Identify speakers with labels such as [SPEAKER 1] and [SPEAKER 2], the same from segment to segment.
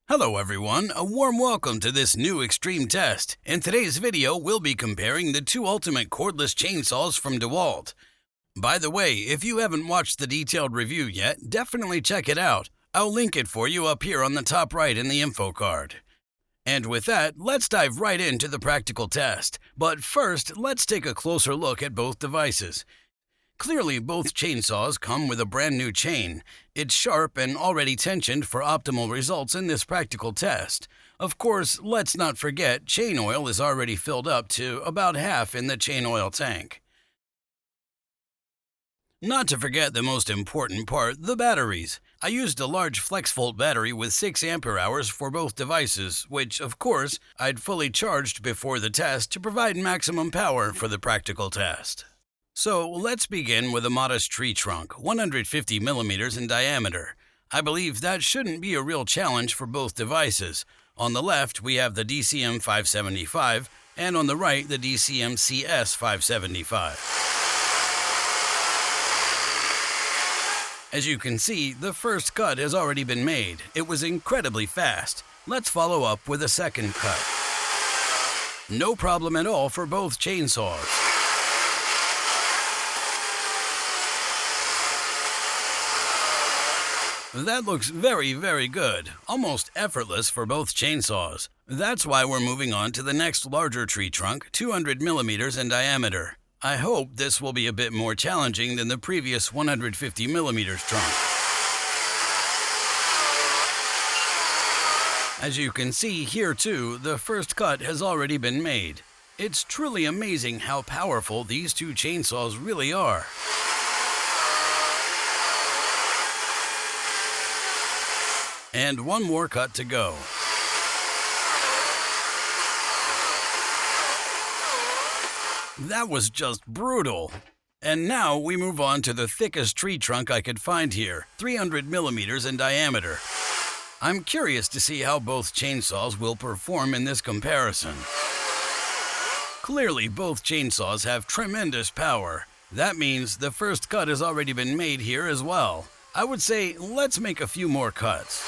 [SPEAKER 1] Hello everyone, a warm welcome to this new extreme test. In today's video, we'll be comparing the two ultimate cordless chainsaws from DeWalt. By the way, if you haven't watched the detailed review yet, definitely check it out. I'll link it for you up here on the top right in the info card. And with that, let's dive right into the practical test. But first, let's take a closer look at both devices. Clearly, both chainsaws come with a brand new chain. It's sharp and already tensioned for optimal results in this practical test. Of course, let's not forget chain oil is already filled up to about half in the chain oil tank. Not to forget the most important part, the batteries. I used a large FlexVolt battery with 6 ampere hours for both devices, which, of course, I'd fully charged before the test to provide maximum power for the practical test. So let's begin with a modest tree trunk, 150 millimeters in diameter. I believe that shouldn't be a real challenge for both devices. On the left, we have the DCM575, and on the right, the DCMCS575. As you can see, the first cut has already been made. It was incredibly fast. Let's follow up with a second cut. No problem at all for both chainsaws. That looks very good, almost effortless for both chainsaws. That's why we're moving on to the next larger tree trunk, 200 millimeters in diameter. I hope this will be a bit more challenging than the previous 150 millimeters trunk. As you can see here too, the first cut has already been made. It's truly amazing how powerful these two chainsaws really are. And one more cut to go. That was just brutal. And now we move on to the thickest tree trunk I could find here, 300 millimeters in diameter. I'm curious to see how both chainsaws will perform in this comparison. Clearly, both chainsaws have tremendous power. That means the first cut has already been made here as well. I would say let's make a few more cuts.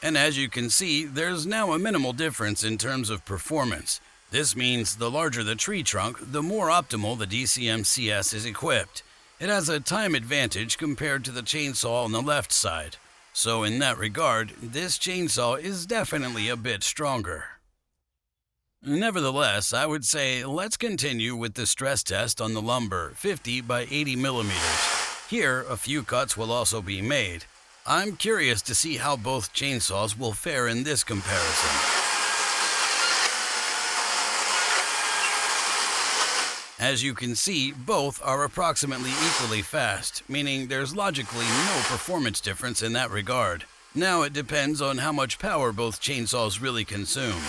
[SPEAKER 1] And as you can see, there's now a minimal difference in terms of performance. This means the larger the tree trunk, the more optimal the DCMCS is equipped. It has a time advantage compared to the chainsaw on the left side. So in that regard, this chainsaw is definitely a bit stronger. Nevertheless, I would say let's continue with the stress test on the lumber, 50 by 80 millimeters. Here, a few cuts will also be made. I'm curious to see how both chainsaws will fare in this comparison. As you can see, both are approximately equally fast, meaning there's logically no performance difference in that regard. Now it depends on how much power both chainsaws really consume.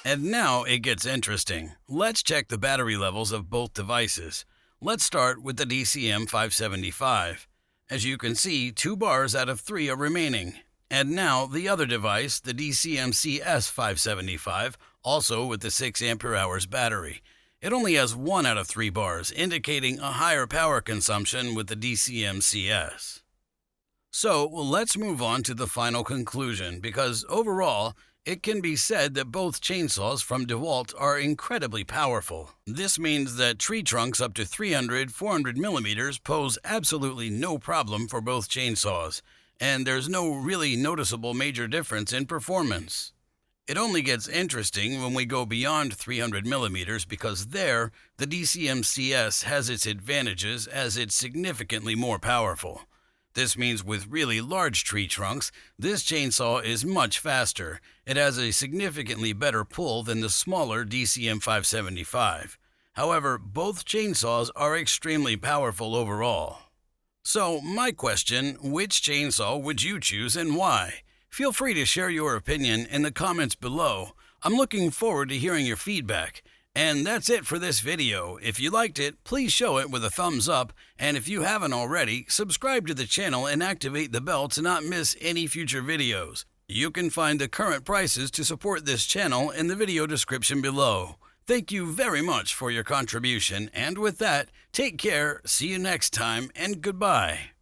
[SPEAKER 1] And now it gets interesting. Let's check the battery levels of both devices. Let's start with the DCM575. As you can see, 2 bars out of 3 are remaining. And now the other device, the DCMCS575, also with the 6 ampere hours battery. It only has 1 out of 3 bars, indicating a higher power consumption with the DCMCS. So let's move on to the final conclusion, because overall, it can be said that both chainsaws from DeWalt are incredibly powerful. This means that tree trunks up to 300-400 millimeters pose absolutely no problem for both chainsaws, and there's no really noticeable major difference in performance. It only gets interesting when we go beyond 300 millimeters because there, the DCMCS has its advantages as it's significantly more powerful. This means with really large tree trunks, this chainsaw is much faster. It has a significantly better pull than the smaller DCM575. However, both chainsaws are extremely powerful overall. So, my question, which chainsaw would you choose and why? Feel free to share your opinion in the comments below. I'm looking forward to hearing your feedback. And that's it for this video. If you liked it, please show it with a thumbs up, and if you haven't already, subscribe to the channel and activate the bell to not miss any future videos. You can find the current prices to support this channel in the video description below. Thank you very much for your contribution, and with that, take care, see you next time, and goodbye.